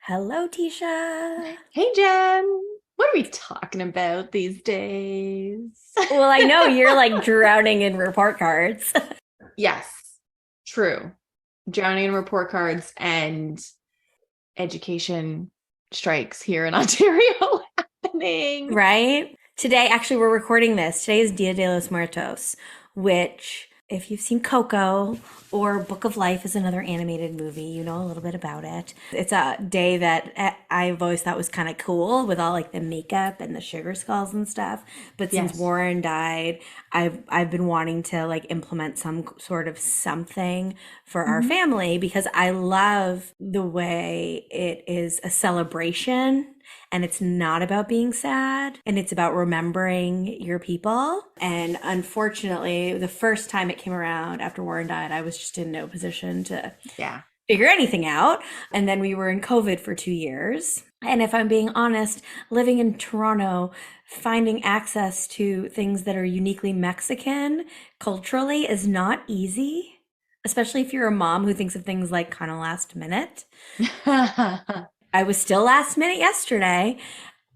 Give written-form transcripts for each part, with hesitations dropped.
Hello, Tisha. Hey Jen, what are we talking about these days? Well, I know you're like drowning in report cards. Yes, true. Drowning in report cards and education strikes here in Ontario happening. Right? Today, actually, we're recording this. Today is Dia de los Muertos, which, if you've seen Coco or Book of Life is another animated movie, you know a little bit about it. It's a day that I've always thought was kind of cool with all like the makeup and the sugar skulls and stuff. But since Yes. Warren died, I've been wanting to like implement some sort of something for our Mhm. family because I love the way it is a celebration and it's not about being sad and it's about remembering your people. And unfortunately, the first time it came around after Warren died, I was just in no position to Yeah. figure anything out. And then we were in COVID for 2 years. And if I'm being honest, living in Toronto, finding access to things that are uniquely Mexican culturally is not easy, especially if you're a mom who thinks of things like kind of last minute. I was still last minute yesterday,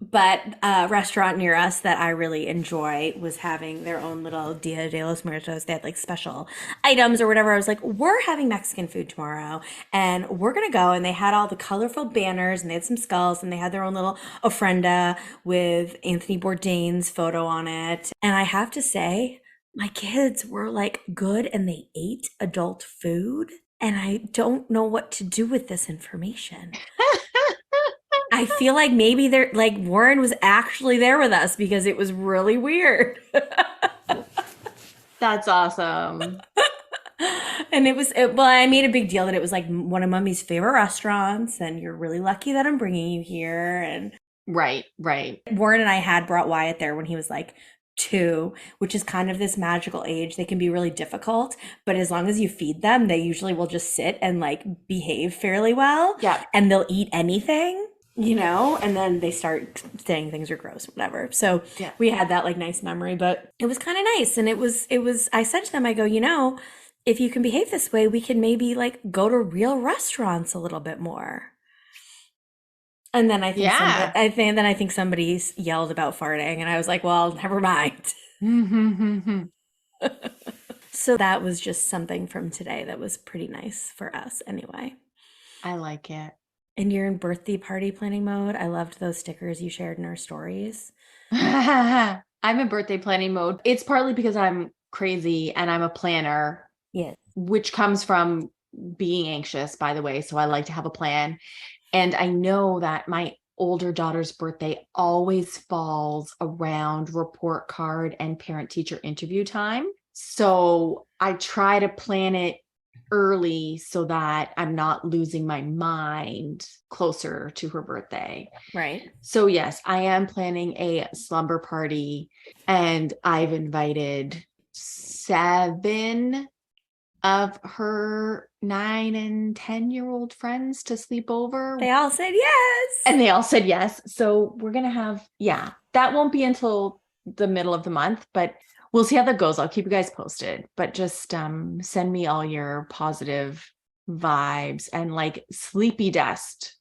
but a restaurant near us that I really enjoy was having their own little Dia de los Muertos. They had like special items or whatever. I was like, we're having Mexican food tomorrow and we're going to go. And they had all the colorful banners and they had some skulls and they had their own little ofrenda with Anthony Bourdain's photo on it. And I have to say, my kids were like good and they ate adult food. And I don't know what to do with this information. I feel like maybe they're like Warren was actually there with us because it was really weird. That's awesome. And well, I made a big deal that it was like one of Mummy's favorite restaurants, and you're really lucky that I'm bringing you here. And Right, right. Warren and I had brought Wyatt there when he was like 2, which is kind of this magical age. They can be really difficult, but as long as you feed them, they usually will just sit and like behave fairly well, Yeah. and they'll eat anything, and then they start saying things are gross, whatever. So Yeah. we had that like nice memory, but it was kind of nice. And I said to them, I go, if you can behave this way, we can maybe like go to real restaurants a little bit more. And then Yeah. I think somebody yelled about farting, and I was like, well, never mind. So that was just something from today that was pretty nice for us anyway. I like it. And you're in birthday party planning mode. I loved those stickers you shared in our stories. I'm in birthday planning mode. It's partly because I'm crazy and I'm a planner, Yes. which comes from being anxious, by the way. So I like to have a plan. And I know that my older daughter's birthday always falls around report card and parent teacher interview time. So I try to plan it early so that I'm not losing my mind closer to her birthday. Right. So yes, I am planning a slumber party and I've invited 7 of her 9 and 10-year-old friends to sleep over. They all said yes. And they all said yes. So we're going to have, yeah, that won't be until the middle of the month, but we'll see how that goes. I'll keep you guys posted, but just send me all your positive vibes and like sleepy dust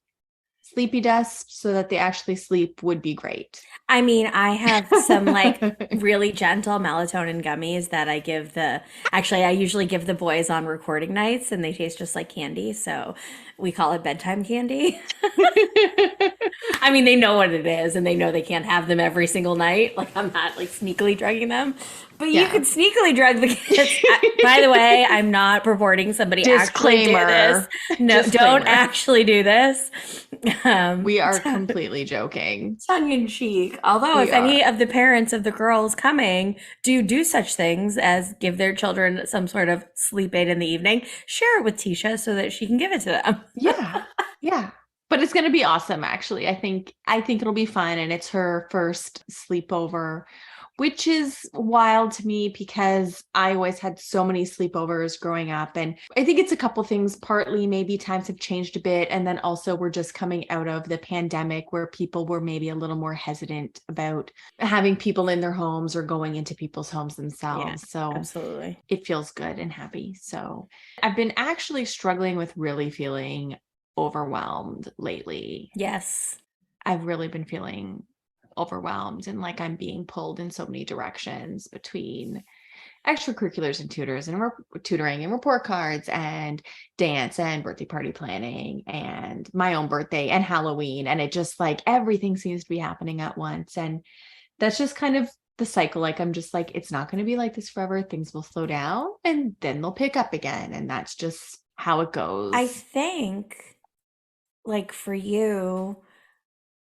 so that they actually sleep would be great. I mean, I have some like really gentle melatonin gummies that I usually give the boys on recording nights and they taste just like candy. So we call it bedtime candy. I mean, they know what it is and they know they can't have them every single night. Like, I'm not like sneakily drugging them, but you Yeah. could sneakily drug the kids. By the way, I'm not purporting somebody actually did Disclaimer. this. No, Disclaimer. don't actually do this. We are completely joking. Tongue in cheek. Although, We if any are. of the parents of the girls coming do such things as give their children some sort of sleep aid in the evening, share it with Tisha so that she can give it to them. Yeah. Yeah. But it's going to be awesome actually. I think it'll be fun and it's her first sleepover, which is wild to me because I always had so many sleepovers growing up and I think it's a couple things. Partly maybe times have changed a bit and then also we're just coming out of the pandemic where people were maybe a little more hesitant about having people in their homes or going into people's homes Yeah, themselves. So absolutely. it feels good and happy. So I've been actually struggling with really feeling overwhelmed lately. Yes. I've really been feeling overwhelmed and like I'm being pulled in so many directions between extracurriculars and tutors and tutoring and report cards and dance and birthday party planning and my own birthday and Halloween. And it just like everything seems to be happening at once. And that's just kind of the cycle. Like I'm just like, it's not going to be like this forever. Things will slow down and then they'll pick up again. And that's just how it goes. I think, like, for you,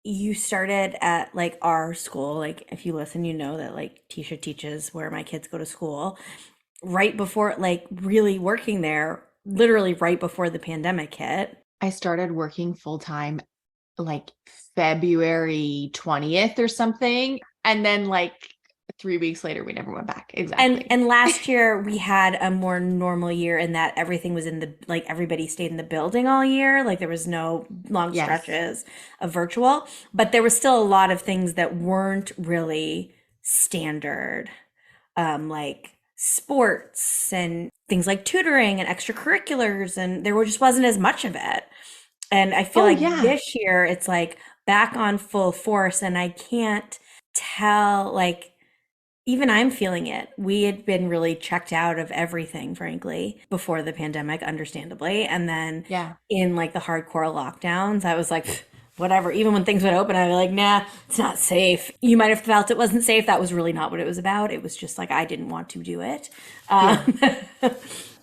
you started at like our school. Like, if you listen, you know that like Tisha teaches where my kids go to school right before, like, really working there, literally right before the pandemic hit. I started working full time like February 20th or something. And then like 3 weeks later, we never went back. Exactly. And last year we had a more normal year in that everything was in the, like, everybody stayed in the building all year. Like there was no long Yes. stretches of virtual, but there was still a lot of things that weren't really standard, like sports and things like tutoring and extracurriculars, and just wasn't as much of it. And I feel Oh, like yeah. this year it's like back on full force, and I can't tell, like, even I'm feeling it. We had been really checked out of everything, frankly, before the pandemic, understandably. And then Yeah. in like the hardcore lockdowns, I was like, "Pfft, whatever." Even when things would open, I'd be like, nah, it's not safe. You might have felt it wasn't safe. That was really not what it was about. It was just like I didn't want to do it.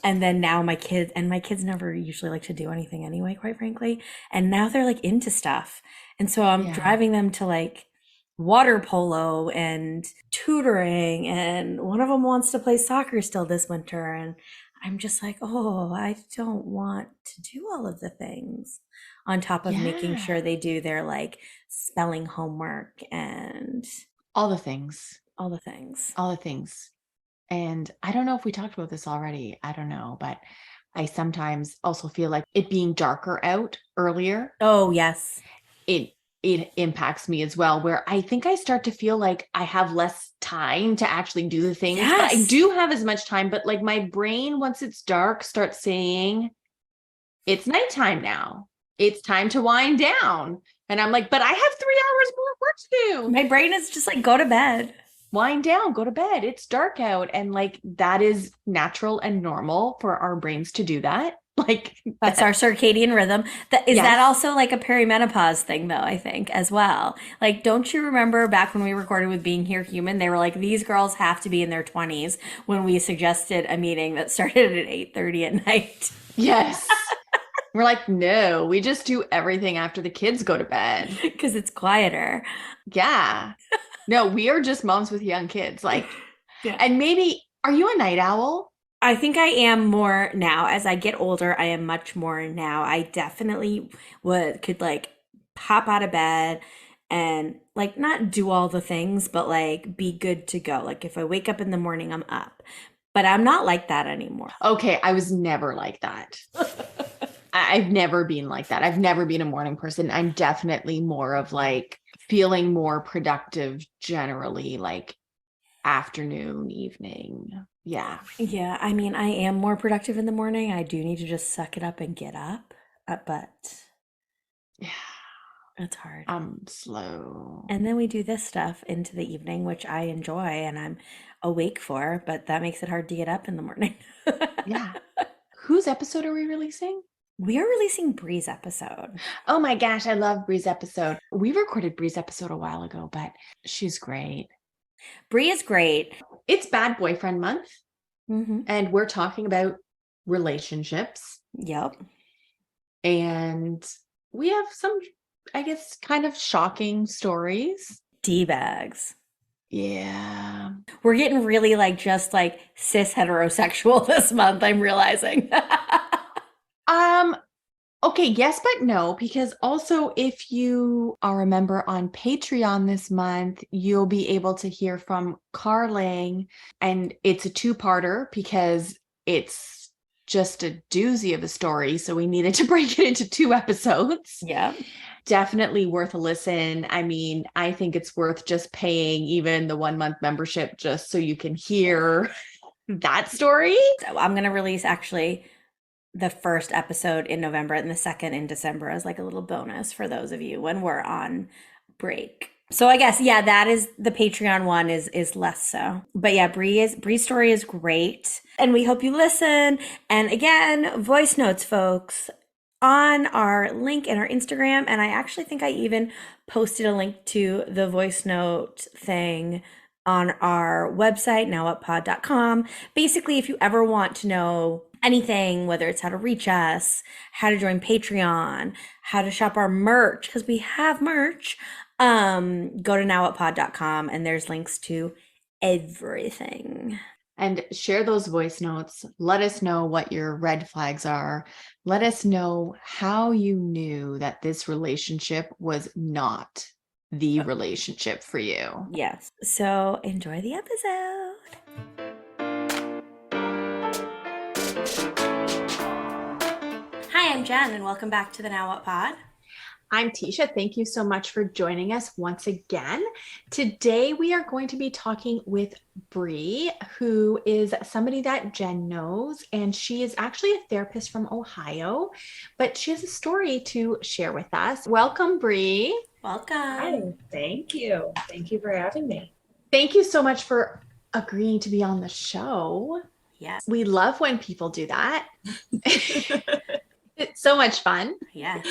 And then now my kids never usually like to do anything anyway, quite frankly. And now they're like into stuff. And so I'm Yeah. driving them to like water polo and tutoring, and one of them wants to play soccer still this winter, and I'm just like, oh, I don't want to do all of the things on top of making Yeah. sure they do their like spelling homework and All the things. all the things. All the things. And I don't know if we talked about this already. I don't know, but I sometimes also feel like it being darker out earlier, Oh, yes. it impacts me as well, where I think I start to feel like I have less time to actually do the things, but I Yes. do have as much time, but like my brain, once it's dark, starts saying, it's nighttime now. It's time to wind down. And I'm like, but I have 3 hours more work to do. My brain is just like, go to bed. Wind down, go to bed. It's dark out. And like, that is natural and normal for our brains to do that. Like, That's our circadian rhythm. That is, Yes. that also like a perimenopause thing though, I think, as well. Like, don't you remember back when we recorded with Being Here Human, they were like, these girls have to be in their 20s when we suggested a meeting that started at 8:30 at night. yes. We're like, no, we just do everything after the kids go to bed. Because it's quieter. Yeah. No, we are just moms with young kids. Like, Yeah. and maybe, are you a night owl? I think I am more now. As I get older, I am much more now. I definitely could like pop out of bed and like not do all the things, but like be good to go. Like if I wake up in the morning, I'm up. But I'm not like that anymore. Okay, I was never like that. I've never been like that. I've never been a morning person. I'm definitely more of like feeling more productive generally, like afternoon, evening. Yeah. Yeah, I mean, I am more productive in the morning. I do need to just suck it up and get up, but Yeah. it's hard. I'm slow. And then we do this stuff into the evening, which I enjoy and I'm awake for, but that makes it hard to get up in the morning. Yeah. Whose episode are we releasing? We are releasing Bree's episode. Oh my gosh, I love Bree's episode. We recorded Bree's episode a while ago, but she's great. Bree is great. It's Bad Boyfriend Month, Mm-hmm. and we're talking about relationships. Yep. And we have some, I guess, kind of shocking stories. D-bags. Yeah. We're getting really like just like cis heterosexual this month, I'm realizing. Okay, yes, but no, because also if you are a member on Patreon this month, you'll be able to hear from Carling, and it's a two-parter because it's just a doozy of a story. So we needed to break it into 2 episodes. Yeah. Definitely worth a listen. I mean, I think it's worth just paying even the 1-month membership just so you can hear that story. So I'm going to release actually the first episode in November and the second in December as like a little bonus for those of you when we're on break. So I guess, yeah, that is the Patreon one is less so. But yeah, Bree's story is great. And we hope you listen. And again, voice notes, folks, on our link in our Instagram. And I actually think I even posted a link to the voice note thing on our website, nowwhatpod.com. Basically, if you ever want to know anything, whether it's how to reach us, how to join Patreon, how to shop our merch, because we have merch, go to nowwhatpod.com and there's links to everything. And share those voice notes. Let us know what your red flags are. Let us know how you knew that this relationship was not the relationship for you. Yes. So enjoy the episode. Hi, I'm Jen, and welcome back to the Now What Pod. I'm Tisha. Thank you so much for joining us once again. Today, we are going to be talking with Brea, who is somebody that Jen knows, and she is actually a therapist from Ohio, but she has a story to share with us. Welcome, Brea. Welcome. Hi, thank you. Thank you for having me. Thank you so much for agreeing to be on the show. Yes. We love when people do that. It's so much fun. Yes.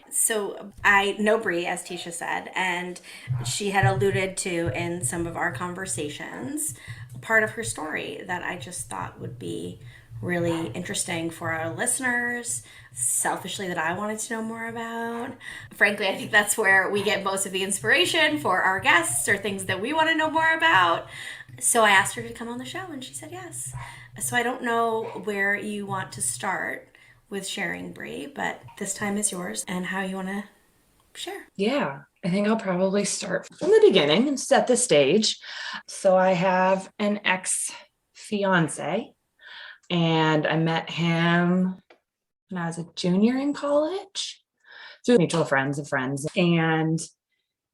So I know Brea, as Tisha said, and she had alluded to in some of our conversations part of her story that I just thought would be really interesting for our listeners, selfishly that I wanted to know more about. Frankly, I think that's where we get most of the inspiration for our guests or things that we want to know more about. So I asked her to come on the show and she said yes. So I don't know where you want to start with sharing, Brea, but this time is yours and how you want to share. Yeah, I think I'll probably start from the beginning and set the stage. So I have an ex-fiance and I met him when I was a junior in college through mutual friends of friends. And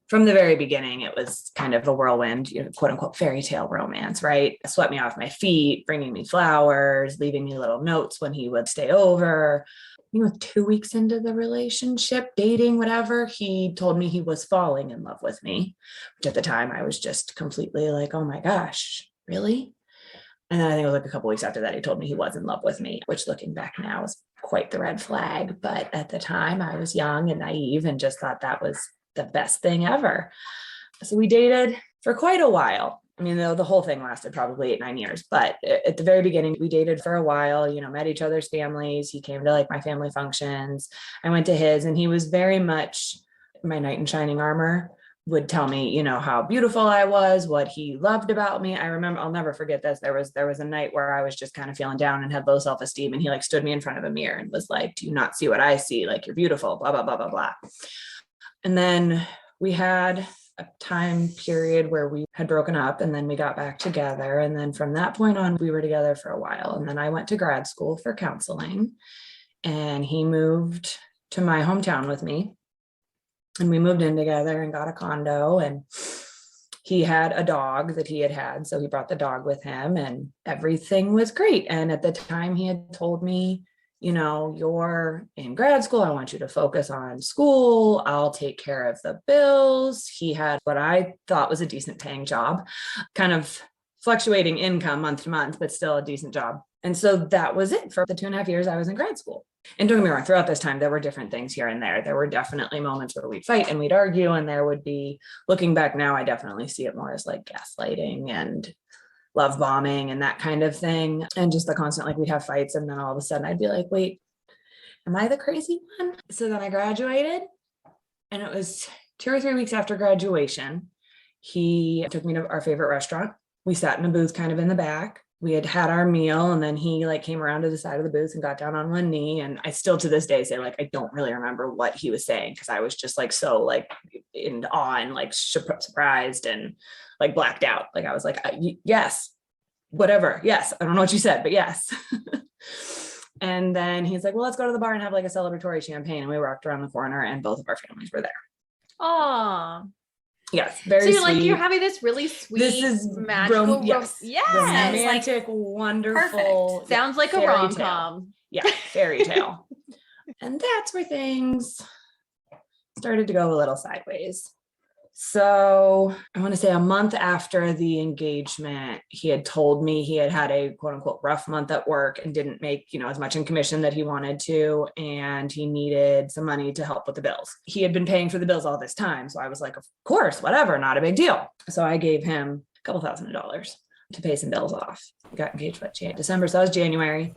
from the very beginning, it was kind of a whirlwind, quote unquote, fairy tale romance, right? Swept me off my feet, bringing me flowers, leaving me little notes when he would stay over. 2 weeks into the relationship, dating, whatever, he told me he was falling in love with me, which at the time I was just completely like, oh my gosh, really? And then I think it was like a couple weeks after that, he told me he was in love with me, which looking back now is quite the red flag. But at the time I was young and naive and just thought that was the best thing ever. So we dated for quite a while. I mean, the whole thing lasted probably 8-9 years, but at the very beginning, we dated for a while, met each other's families. He came to like my family functions. I went to his, and he was very much my knight in shining armor, would tell me, how beautiful I was, what he loved about me. I remember, I'll never forget this. There was a night where I was just kind of feeling down and had low self-esteem. And he like stood me in front of a mirror and was like, do you not see what I see? Like, you're beautiful, blah, blah, blah, blah, blah. And then we had a time period where we had broken up and then we got back together. And then from that point on, we were together for a while. And then I went to grad school for counseling and he moved to my hometown with me. And we moved in together and got a condo, and he had a dog that he had. So he brought the dog with him and everything was great. And at the time he had told me, you're in grad school. I want you to focus on school. I'll take care of the bills. He had what I thought was a decent paying job, kind of fluctuating income month to month, but still a decent job. And so that was it for the 2.5 years I was in grad school. And don't get me wrong, throughout this time, there were different things here and there. There were definitely moments where we'd fight and we'd argue, and there would be, looking back now, I definitely see it more as like gaslighting and love bombing and that kind of thing. And just the constant, like we'd have fights and then all of a sudden I'd be like, wait, am I the crazy one? So then I graduated, and it was 2 or 3 weeks after graduation, he took me to our favorite restaurant. We sat in a booth kind of in the back. We had our meal, and then he like came around to the side of the booth and got down on one knee. And I still to this day say like, I don't really remember what he was saying, because I was just like, so like in awe and like surprised and like blacked out. Like I was like, yes, whatever. Yes. I don't know what you said, but yes. And then he's like, well, let's go to the bar and have like a celebratory champagne. And we walked around the corner and both of our families were there. Aw. Yes, very so you're sweet. like, you're having this really sweet, this is magical, yes, yes, romantic, like, wonderful. sounds like a rom-com. Yeah, fairy tale. And that's where things started to go a little sideways. So I want to say a month after the engagement, he had told me he had had a quote unquote rough month at work and didn't make, as much in commission that he wanted to. And he needed some money to help with the bills. He had been paying for the bills all this time. So I was like, of course, whatever, not a big deal. So I gave him a couple $1,000s to pay some bills off. We got engaged by December. So that was January.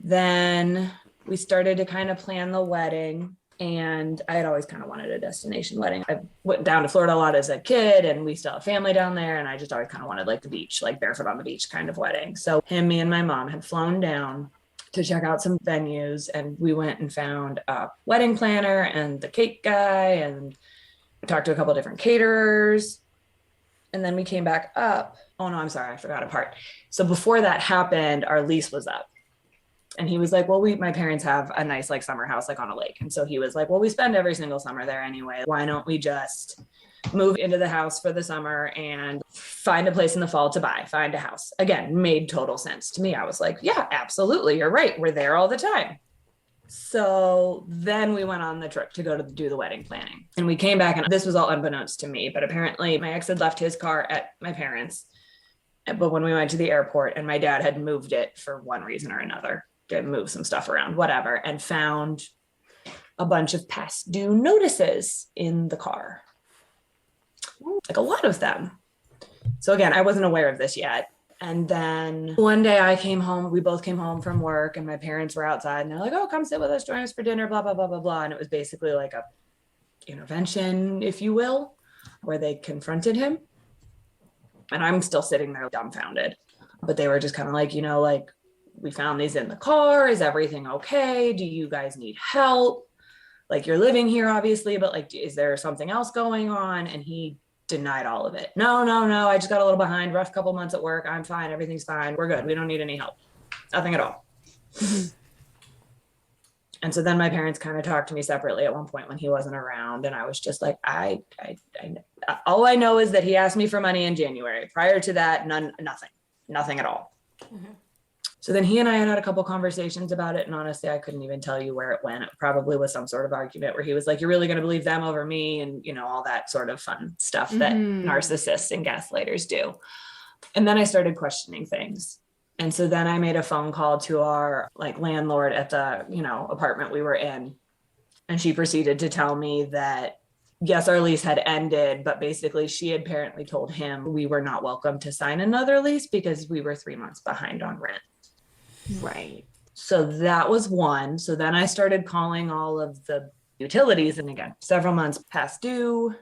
Then we started to kind of plan the wedding. And I had always kind of wanted a destination wedding. I went down to Florida a lot as a kid, and we still have family down there. And I just always kind of wanted like the beach, like barefoot on the beach kind of wedding. So me and my mom had flown down to check out some venues, and we went and found a wedding planner and the cake guy, and we talked to a couple of different caterers. And then we came back up. Oh no, I'm sorry, I forgot a part. So before that happened, our lease was up. And he was like, well, my parents have a nice like summer house, like on a lake. And so he was like, well, we spend every single summer there anyway. Why don't we just move into the house for the summer and find a place in the fall to find a house? Again, made total sense to me. I was like, yeah, absolutely. You're right. We're there all the time. So then we went on the trip to go to do the wedding planning, and we came back, and this was all unbeknownst to me, but apparently my ex had left his car at my parents'. But when we went to the airport, and my dad had moved it for one reason or another, to move some stuff around, whatever, and found a bunch of past due notices in the car, like a lot of them. So again, I wasn't aware of this yet. And then one day I came home, we both came home from work, and my parents were outside, and they're like, oh, come sit with us, join us for dinner, blah, blah, blah, blah, blah. And it was basically like a intervention, if you will, where they confronted him. And I'm still sitting there dumbfounded, but they were just kind of like, like, we found these in the car. Is everything okay? Do you guys need help? Like, you're living here, obviously, but like, is there something else going on? And he denied all of it. No. I just got a little behind, rough couple months at work. I'm fine. Everything's fine. We're good. We don't need any help. Nothing at all. Mm-hmm. And so then my parents kind of talked to me separately at one point when he wasn't around. And I was just like, I all I know is that he asked me for money in January. Prior to that, nothing at all. Mm-hmm. So then he and I had a couple conversations about it. And honestly, I couldn't even tell you where it went. It probably was some sort of argument where he was like, you're really going to believe them over me. And, all that sort of fun stuff that narcissists and gaslighters do. And then I started questioning things. And so then I made a phone call to our landlord at the, apartment we were in. And she proceeded to tell me that, yes, our lease had ended, but basically she had apparently told him we were not welcome to sign another lease because we were 3 months behind on rent. Right. So that was one. So then I started calling all of the utilities, and again, several months past due.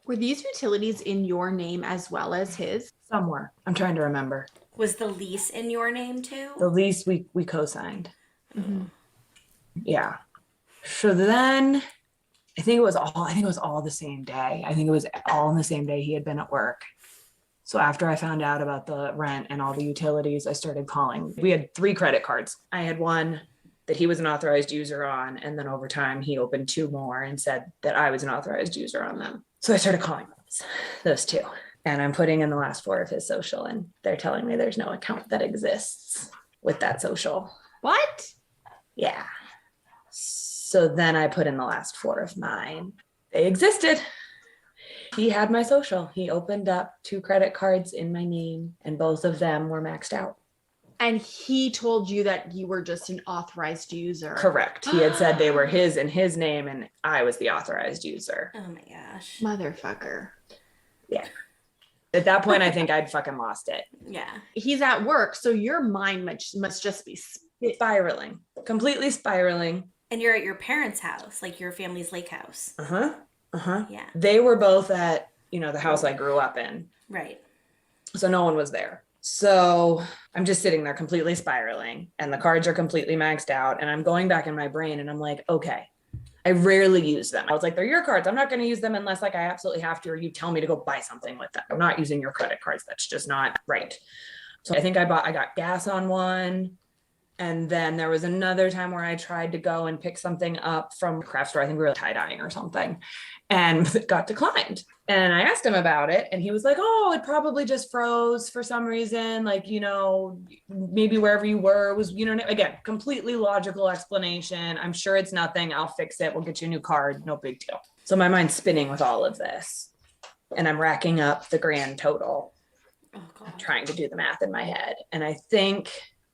Were these utilities in your name as well as his? Somewhere. I'm trying to remember. Was the lease in your name too? The lease we co-signed. Mm-hmm. Yeah. So then I think it was all the same day. I think it was all on the same day he had been at work. So after I found out about the rent and all the utilities, I started calling. We had 3 credit cards. I had one that he was an authorized user on. And then over time, he opened 2 more and said that I was an authorized user on them. So I started calling those 2. And I'm putting in the last 4 of his social. And they're telling me there's no account that exists with that social. What? Yeah. So then I put in the last 4 of mine. They existed. He had my social. He opened up 2 credit cards in my name, and both of them were maxed out. And he told you that you were just an authorized user. Correct. He had said they were his in his name, and I was the authorized user. Oh my gosh. Motherfucker. Yeah. At that point, I think I'd fucking lost it. Yeah. He's at work, so your mind must just be spiraling. Completely spiraling. And you're at your parents' house, like your family's lake house. Uh-huh. Uh-huh. Yeah. They were both at, the house I grew up in. Right. So no one was there. So I'm just sitting there completely spiraling, and the cards are completely maxed out. And I'm going back in my brain, and I'm like, okay, I rarely use them. I was like, they're your cards. I'm not going to use them unless I absolutely have to, or you tell me to go buy something with them. I'm not using your credit cards. That's just not right. So I think I got gas on one. And then there was another time where I tried to go and pick something up from a craft store. I think we were tie-dyeing or something, and it got declined. And I asked him about it, and he was like, oh, it probably just froze for some reason. Like, maybe wherever you were was, again, completely logical explanation. I'm sure it's nothing. I'll fix it. We'll get you a new card. No big deal. So my mind's spinning with all of this, and I'm racking up the grand total. Oh, God. I'm trying to do the math in my head. And I think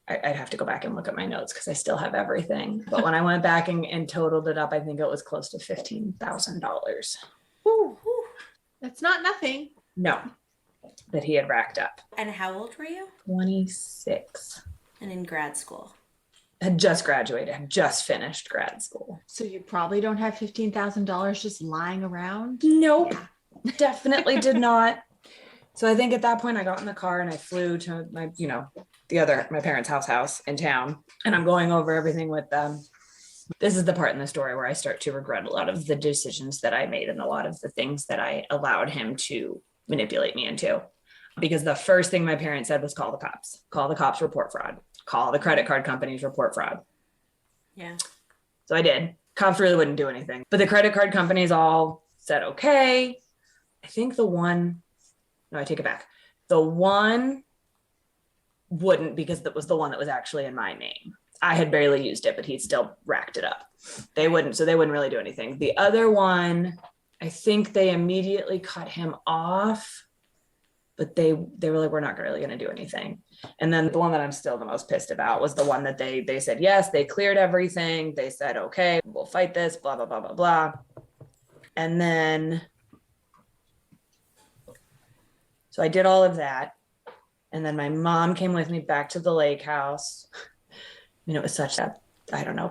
I'd have to go back and look at my notes because I still have everything. But when I went back and totaled it up, I think it was close to $15,000. That's not nothing. No, that he had racked up. And how old were you? 26. And in grad school? Had just graduated, had just finished grad school. So you probably don't have $15,000 just lying around? Nope, definitely did not. So I think at that point I got in the car and I flew to my, my parents' house in town, and I'm going over everything with them. This is the part in the story where I start to regret a lot of the decisions that I made and a lot of the things that I allowed him to manipulate me into. Because the first thing my parents said was call the cops, report fraud, call the credit card companies, report fraud. Yeah. So I did. Cops really wouldn't do anything, but the credit card companies all said, okay. I think I take it back. The one wouldn't, because that was the one that was actually in my name. I had barely used it, but he still racked it up. They wouldn't really do anything. The other one, I think they immediately cut him off, but they were like, we're not really going to do anything. And then the one that I'm still the most pissed about was the one that they said, yes, they cleared everything. They said, okay, we'll fight this, blah, blah, blah, blah, blah. And then, so I did all of that. And then my mom came with me back to the lake house. It was such a,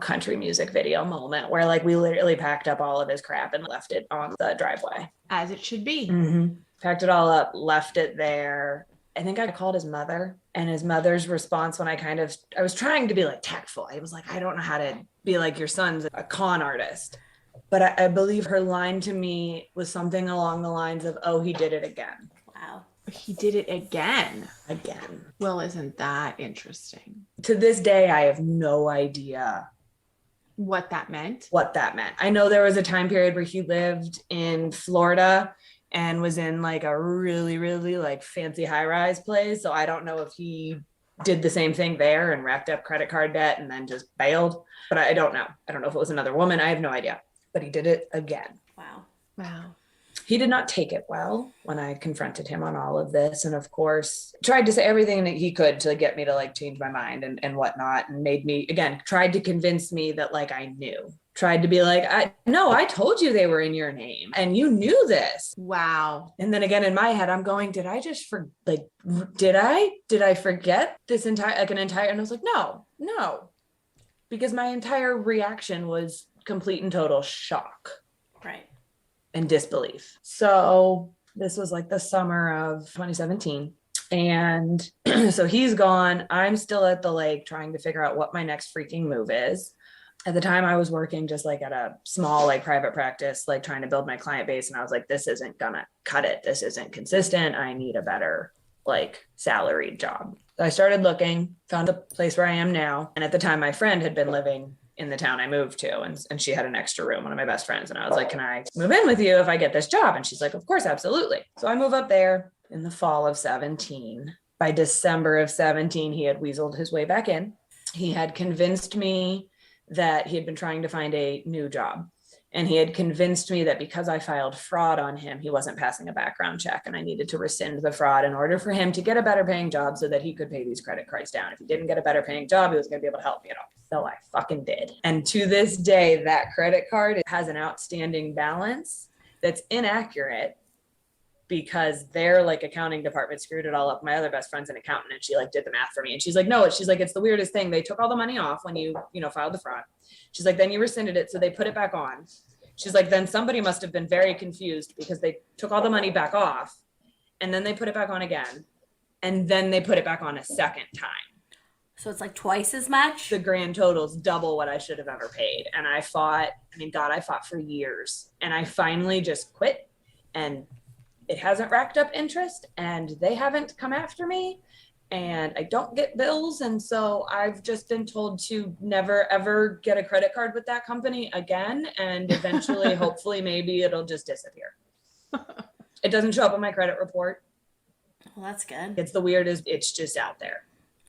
country music video moment where like we literally packed up all of his crap and left it on the driveway. As it should be. Mm-hmm. Packed it all up, left it there. I think I called his mother, and his mother's response when I was trying to be like tactful. I was like, I don't know how to be like, your son's a con artist. But I believe her line to me was something along the lines of, oh, he did it again. Wow. He did it again. Again. Well, isn't that interesting? To this day, I have no idea what that meant. I know there was a time period where he lived in Florida and was in like a really, really like fancy high-rise place. So I don't know if he did the same thing there and racked up credit card debt and then just bailed. But I don't know. I don't know if it was another woman. I have no idea. But he did it again. Wow. He did not take it well when I confronted him on all of this. And of course, tried to say everything that he could to get me to like change my mind and whatnot. And made me, again, tried to convince me that like I knew. Tried to be like, I told you they were in your name and you knew this. Wow. And then again, in my head, I'm going, did I forget this entire, and I was like, no. Because my entire reaction was complete and total shock. Right. And disbelief. So this was like the summer of 2017. And so he's gone. I'm still at the lake trying to figure out what my next freaking move is. At the time I was working just like at a small like private practice, like trying to build my client base. And I was like, this isn't gonna cut it. This isn't consistent. I need a better like salaried job. So I started looking, found the place where I am now. And at the time my friend had been living in the town I moved to, and she had an extra room, one of my best friends. And I was like, can I move in with you if I get this job? And she's like, of course, absolutely. So I move up there in the fall of 17. By December of 17, he had weaseled his way back in. He had convinced me that he had been trying to find a new job. And he had convinced me that because I filed fraud on him, he wasn't passing a background check and I needed to rescind the fraud in order for him to get a better paying job so that he could pay these credit cards down. If he didn't get a better paying job, he was going to be able to help me at all. So I fucking did. And to this day, that credit card has an outstanding balance that's inaccurate because their like accounting department screwed it all up. My other best friend's an accountant and she like did the math for me. And she's like, no, she's like, it's the weirdest thing. They took all the money off when you filed the fraud. She's like, then you rescinded it. So they put it back on. She's like, then somebody must have been very confused because they took all the money back off and then they put it back on again. And then they put it back on a second time. So it's like twice as much? The grand total's double what I should have ever paid. And I fought for years. And I finally just quit, and it hasn't racked up interest and they haven't come after me. and I don't get bills. And so I've just been told to never, ever get a credit card with that company again. And eventually, hopefully, maybe it'll just disappear. It doesn't show up on my credit report. Well, that's good. It's the weirdest, it's just out there.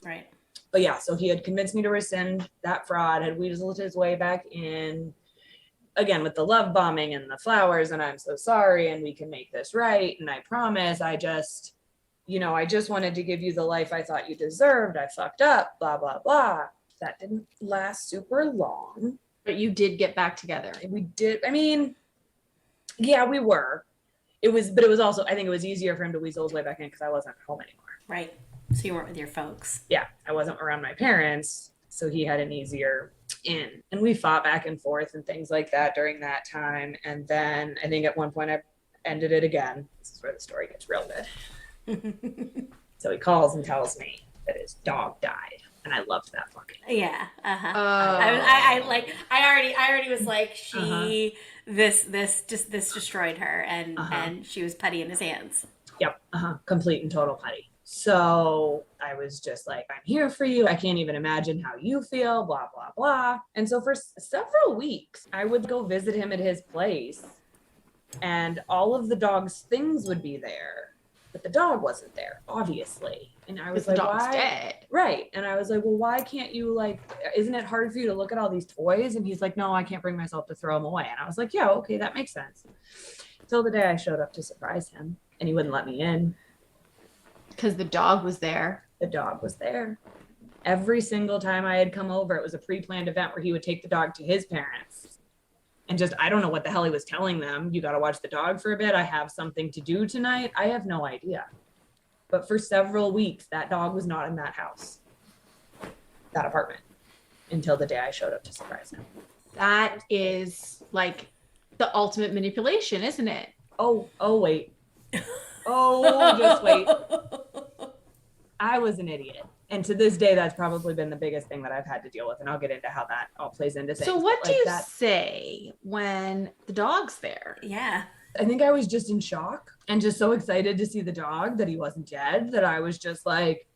Right. But yeah, so he had convinced me to rescind that fraud, had weaseled his way back in, again, with the love bombing and the flowers, and I'm so sorry, and we can make this right, and I promise, I just wanted to give you the life I thought you deserved. I fucked up, blah, blah, blah. That didn't last super long. But you did get back together. We did. I mean, yeah, we were. It was also, I think it was easier for him to weasel his way back in because I wasn't home anymore. Right. So you weren't with your folks. Yeah, I wasn't around my parents, so he had an easier in. And we fought back and forth and things like that during that time. And then I think at one point I ended it again. This is where the story gets real good. So he calls and tells me that his dog died. And I loved that fucking. Yeah. Uh-huh. Oh. I already was like, this destroyed her, and she was putty in his hands. Yep. Complete and total putty. So I was just like, I'm here for you. I can't even imagine how you feel, blah, blah, blah. And so for several weeks, I would go visit him at his place, and all of the dog's things would be there, but the dog wasn't there, obviously. And I was like, the dog's why? Dead. Right. And I was like, well, why can't you, isn't it hard for you to look at all these toys? And he's like, no, I can't bring myself to throw them away. And I was like, yeah, okay, that makes sense. Till the day I showed up to surprise him, and he wouldn't let me in. Because the dog was there. The dog was there. Every single time I had come over, it was a pre-planned event where he would take the dog to his parents. And just, I don't know what the hell he was telling them. You got to watch the dog for a bit. I have something to do tonight. I have no idea. But for several weeks, that dog was not in that house, that apartment, until the day I showed up to surprise him. That is like the ultimate manipulation, isn't it? Oh, wait. Oh, just wait. I was an idiot. And to this day, that's probably been the biggest thing that I've had to deal with. And I'll get into how that all plays into things. So what do you say when the dog's there? Yeah. I think I was just in shock and just so excited to see the dog that he wasn't dead that I was just like,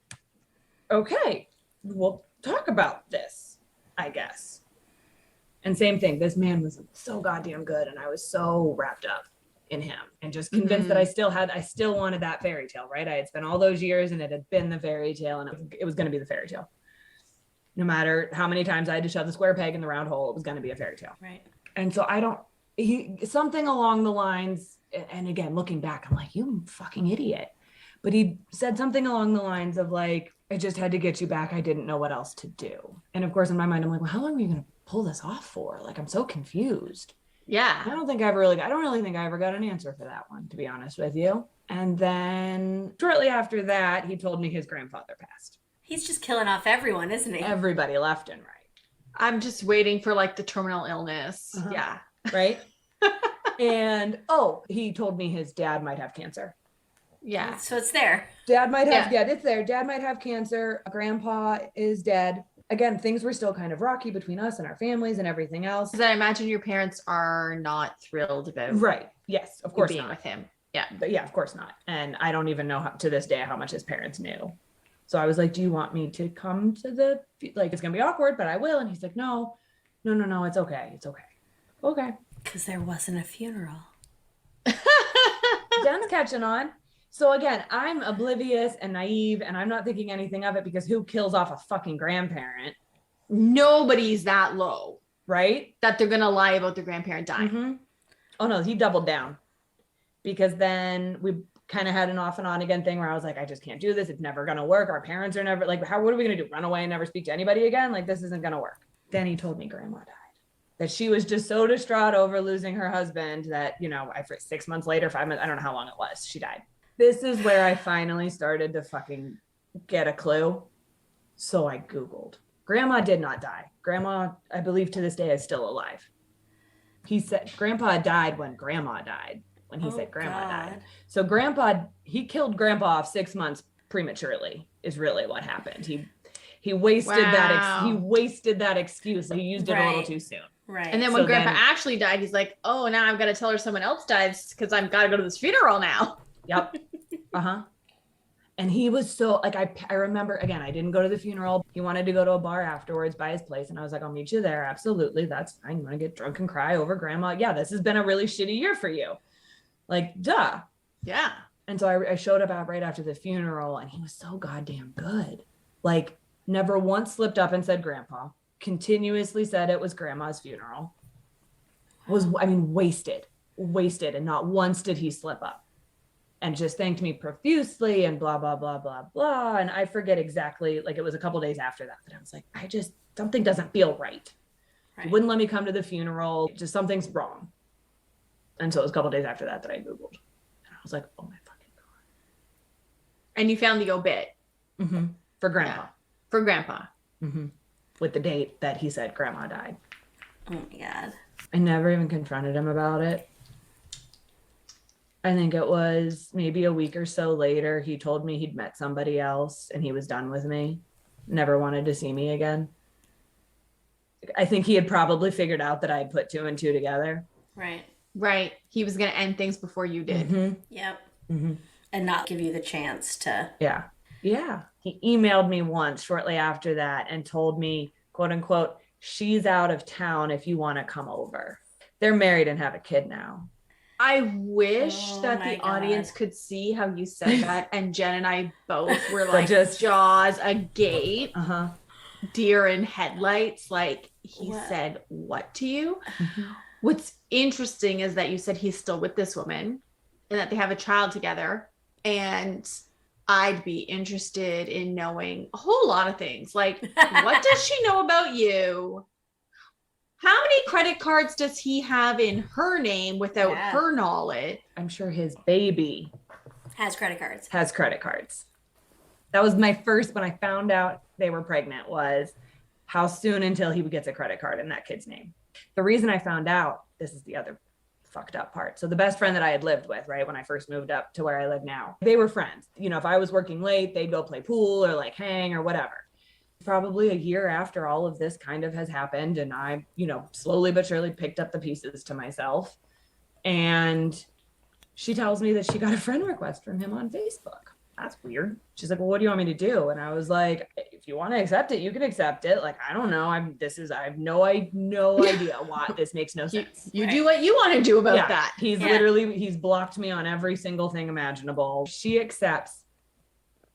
okay, we'll talk about this, I guess. And same thing, this man was so goddamn good, and I was so wrapped up in him and just convinced that I still wanted that fairy tale, right? I had spent all those years and it had been the fairy tale, and it was going to be the fairy tale. No matter how many times I had to shove the square peg in the round hole, it was going to be a fairy tale. Right. And so something along the lines, and again, looking back, I'm like, you fucking idiot. But he said something along the lines of like, I just had to get you back. I didn't know what else to do. And of course, in my mind, I'm like, well, how long are you going to pull this off for? Like, I'm so confused. Yeah. I don't really think I ever got an answer for that one, to be honest with you. And then shortly after that, he told me his grandfather passed. He's just killing off everyone, isn't he? Everybody left and right. I'm just waiting for like the terminal illness. Yeah. Right. And he told me his dad might have cancer. Yeah. So it's there. Dad might have, it's there. Dad might have cancer. Grandpa is dead. Again, things were still kind of rocky between us and our families and everything else. Because I imagine your parents are not thrilled about right. Yes, of course being not. with him. Yeah. But yeah, of course not. And I don't even know to this day how much his parents knew. So I was like, do you want me to come to it's going to be awkward, but I will. And he's like, no, it's okay. It's okay. Okay. Because there wasn't a funeral. Dan's catching on. So again, I'm oblivious and naive, and I'm not thinking anything of it because who kills off a fucking grandparent? Nobody's that low, right? That they're going to lie about their grandparent dying. Mm-hmm. Oh no, he doubled down, because then we kind of had an off and on again thing where I was like, I just can't do this. It's never going to work. Our parents are never like, what are we going to do? Run away and never speak to anybody again? Like, this isn't going to work. Then he told me grandma died. That she was just so distraught over losing her husband that, 6 months later, 5 months, I don't know how long it was, she died. This is where I finally started to fucking get a clue. So I Googled. Grandma did not die. Grandma, I believe to this day, is still alive. He said Grandpa died when Grandma died. When he said Grandma died. So he killed Grandpa off 6 months prematurely is really what happened. He wasted that excuse. He used it a little too soon. Right. And then when Grandpa actually died, he's like, oh, now I've got to tell her someone else died because I've got to go to this funeral now. Yep. And he was so like, I remember, again, I didn't go to the funeral. He wanted to go to a bar afterwards by his place. And I was like, I'll meet you there. Absolutely. That's fine. You want to get drunk and cry over grandma? Yeah, this has been a really shitty year for you. Like, duh. Yeah. And so I showed up out right after the funeral, and he was so goddamn good. Like, never once slipped up and said grandpa, continuously said it was grandma's funeral. Wasted. And not once did he slip up, and just thanked me profusely and blah, blah, blah, blah, blah. And I forget exactly, like, it was a couple days after that I was like, something doesn't feel right. He wouldn't let me come to the funeral. Just something's wrong. And so it was a couple days after that I Googled. And I was like, oh my fucking God. And you found the obit. Mm-hmm. For grandpa. Yeah. For grandpa. Mm-hmm. With the date that he said grandma died. Oh my God. I never even confronted him about it. I think it was maybe a week or so later, he told me he'd met somebody else and he was done with me. Never wanted to see me again. I think he had probably figured out that I'd put 2 and 2 together. Right. He was going to end things before you did. Mm-hmm. Yep. Mm-hmm. And not give you the chance to. Yeah. He emailed me once shortly after that and told me, quote unquote, she's out of town if you want to come over. They're married and have a kid now. I wish that the audience could see how you said that. And Jen and I both were like, just jaws agape, deer in headlights. Like, he said what to you? Mm-hmm. What's interesting is that you said he's still with this woman and that they have a child together. And I'd be interested in knowing a whole lot of things. Like, what does she know about you? How many credit cards does he have in her name without her knowledge? I'm sure his baby has credit cards. That was my first, when I found out they were pregnant, was how soon until he gets a credit card in that kid's name. The reason I found out, this is the other fucked up part. So the best friend that I had lived with, right, when I first moved up to where I live now, they were friends. You know, if I was working late, they'd go play pool or like hang or whatever. Probably a year after all of this kind of has happened, and I, slowly but surely picked up the pieces to myself. And she tells me that she got a friend request from him on Facebook. That's weird. She's like, well, what do you want me to do? And I was like, if you want to accept it, you can accept it. Like, I don't know. I have no idea why this makes no sense. You do what you want to do about that. He's blocked me on every single thing imaginable. She accepts.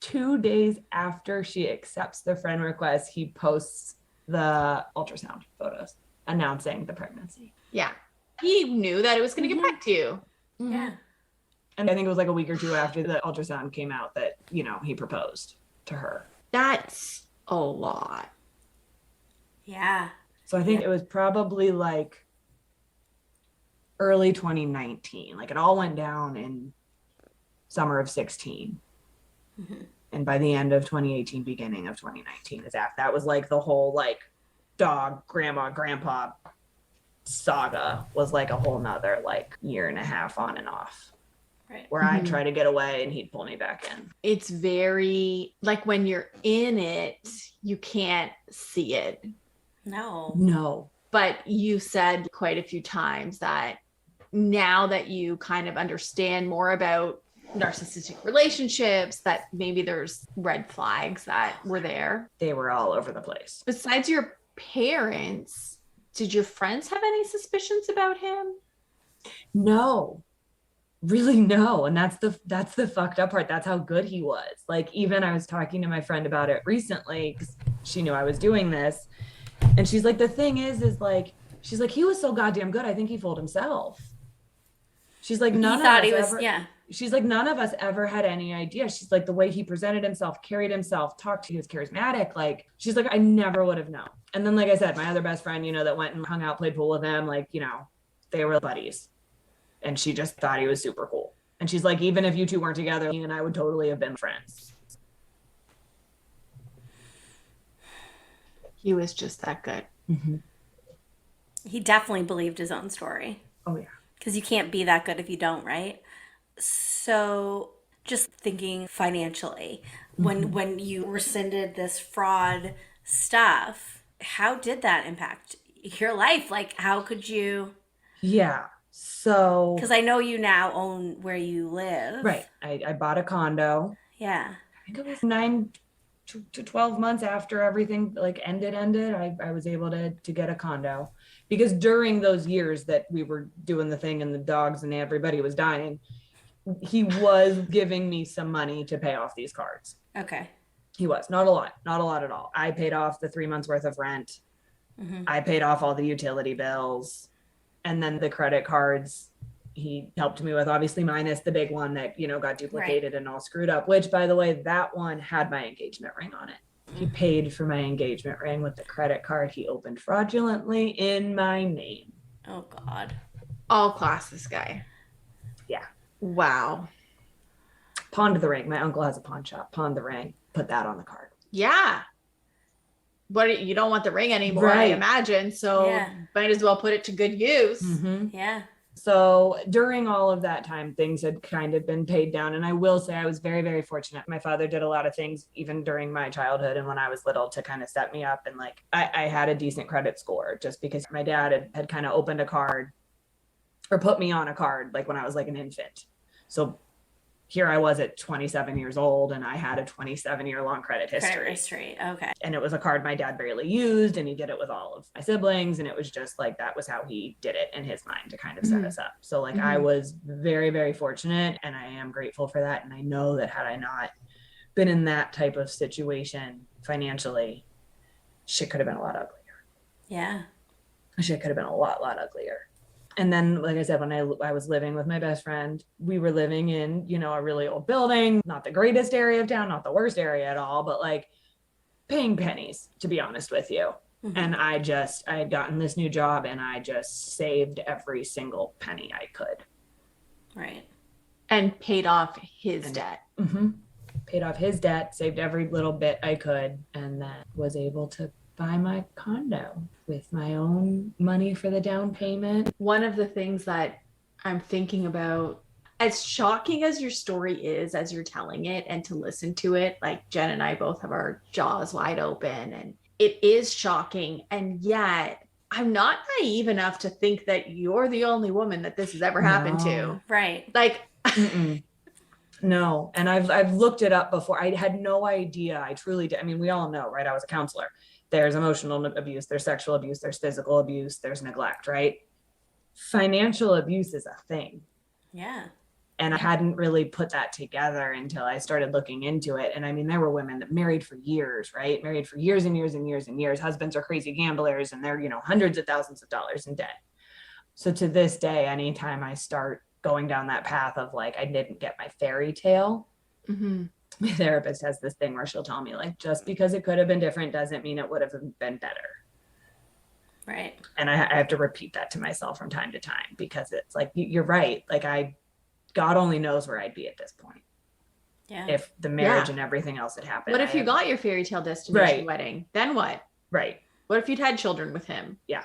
2 days after she accepts the friend request, he posts the ultrasound photos announcing the pregnancy. Yeah. He knew that it was going to get back to you. Mm-hmm. Yeah. And I think it was like a week or two after the ultrasound came out that, he proposed to her. That's a lot. Yeah. So I think it was probably like early 2019. Like, it all went down in summer of 16. Mm-hmm. And by the end of 2018, beginning of 2019, that was like the whole like dog, grandma, grandpa saga was like a whole nother like year and a half on and off. Right. Where I'd try to get away and he'd pull me back in. It's very like when you're in it, you can't see it. No. But you said quite a few times that now that you kind of understand more about narcissistic relationships, that maybe there's red flags that were there. They were all over the place. Besides your parents, did your friends have any suspicions about him? No. Really, no. And that's the fucked up part. That's how good he was. Like, even I was talking to my friend about it recently because she knew I was doing this. And she's like, the thing is like, she's like, he was so goddamn good. I think he fooled himself. She's like, she's like, none of us ever had any idea. She's like, the way he presented himself, carried himself, talked to, he was charismatic. Like, she's like, I never would have known. And then, like I said, my other best friend, that went and hung out, played pool with him, like, they were buddies. And she just thought he was super cool. And she's like, even if you two weren't together, he and I would totally have been friends. He was just that good. Mm-hmm. He definitely believed his own story. Oh, yeah. Because you can't be that good if you don't, right? So just thinking financially, when you rescinded this fraud stuff, how did that impact your life? Like, how could you? Yeah. So. Because I know you now own where you live. Right. I bought a condo. Yeah. think it was 9 to 12 months after everything like ended, I was able to get a condo, because during those years that we were doing the thing and the dogs and everybody was dying, he was giving me some money to pay off these cards. Okay. He was not a lot at all. I paid off the 3 months worth of rent. I paid off all the utility bills, and then the credit cards he helped me with, obviously minus the big one that, got duplicated and all screwed up, which, by the way, that one had my engagement ring on it. He paid for my engagement ring with the credit card he opened fraudulently in my name. Oh God. All class, this guy. Yeah. Wow. Pawned the ring. My uncle has a pawn shop. Pawned the ring. Put that on the card. Yeah. But you don't want the ring anymore, right. I imagine. So might as well put it to good use. Yeah. So during all of that time, things had kind of been paid down. And I will say I was very, very fortunate. My father did a lot of things, even during my childhood and when I was little, to kind of set me up. And like, I had a decent credit score just because my dad had kind of opened a card or put me on a card, like when I was like an infant. So here I was at 27 years old and I had a 27-year long credit history. Okay. And it was a card my dad barely used, and he did it with all of my siblings. And it was just like, that was how he did it in his mind to kind of set us up. So like I was very, very fortunate, and I am grateful for that. And I know that had I not been in that type of situation financially, shit could have been a lot uglier. Yeah. Shit could have been a lot uglier. And then, like I said, when I was living with my best friend, we were living in, a really old building, not the greatest area of town, not the worst area at all, but like paying pennies, to be honest with you. And I had gotten this new job, and I just saved every single penny I could. Right. And paid off his debt. Paid off his debt, saved every little bit I could, and then was able to buy my condo with my own money for the down payment. One of the things that I'm thinking about, as shocking as your story is as you're telling it, and to listen to it, like Jen and I both have our jaws wide open, and it is shocking. And yet I'm not naive enough to think that you're the only woman that this has ever happened to. Right. Like, no. And I've looked it up before. I had no idea. I truly did. I mean, we all know, right? I was a counselor. There's emotional abuse, there's sexual abuse, there's physical abuse, there's neglect, right? Financial abuse is a thing. Yeah. And I hadn't really put that together until I started looking into it. And I mean, there were women that married for years, right? Married for years and years and years and years. Husbands are crazy gamblers, and they're, hundreds of thousands of dollars in debt. So to this day, anytime I start going down that path of like, I didn't get my fairy tale, my therapist has this thing where she'll tell me, like, just because it could have been different doesn't mean it would have been better. Right. And I have to repeat that to myself from time to time, because it's like, you're right. Like God only knows where I'd be at this point. Yeah. If the marriage and everything else had happened. What if you got your fairy tale destination wedding? Then what? Right. What if you'd had children with him? Yeah.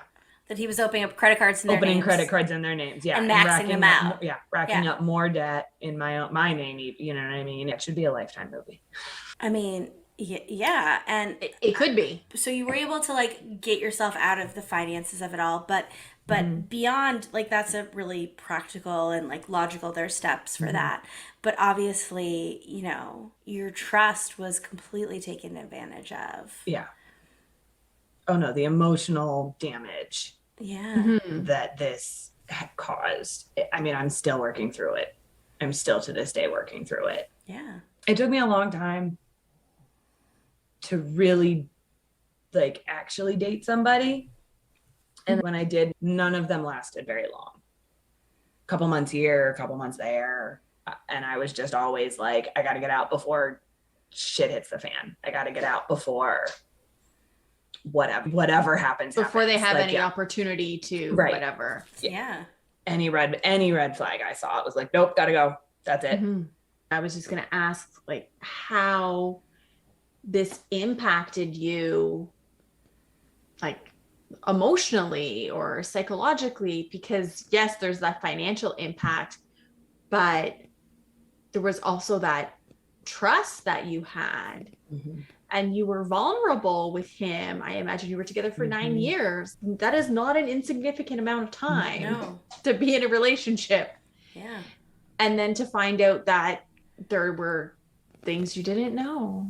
That he was opening up credit cards in their names. Credit cards in their names. Yeah. And maxing them out. Racking up more debt in my name. You know what I mean? It should be a Lifetime movie. I mean, yeah. And it could be. So you were able to like get yourself out of the finances of it all, but beyond, like, that's a really practical and like logical, there's steps for that. But obviously, your trust was completely taken advantage of. Yeah. Oh no, the emotional damage that this had caused. I mean, I'm still working through it. I'm still to this day working through it. Yeah. It took me a long time to really like actually date somebody. And when I did, none of them lasted very long. A couple months here, a couple months there. And I was just always like, I got to get out before shit hits the fan. I got to get out before whatever happens. Before they have any opportunity to whatever. Yeah. Any red flag I saw, it was like, nope, got to go. That's it. I was just going to ask like how this impacted you, like, emotionally or psychologically, because yes, there's that financial impact, but there was also that trust that you had, and you were vulnerable with him. I imagine you were together for 9 years. That is not an insignificant amount of time to be in a relationship. Yeah. And then to find out that there were things you didn't know.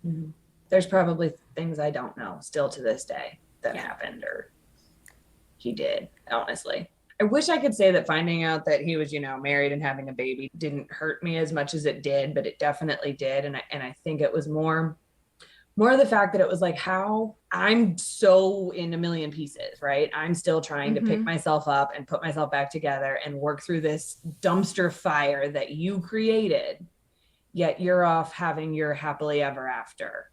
Mhm. There's probably things I don't know still to this day that Yeah. happened or he did, honestly. I wish I could say that finding out that he was, married and having a baby didn't hurt me as much as it did, but it definitely did. And I think it was more of the fact that it was like how I'm so in a million pieces, right? I'm still trying to pick myself up and put myself back together and work through this dumpster fire that you created, yet you're off having your happily ever after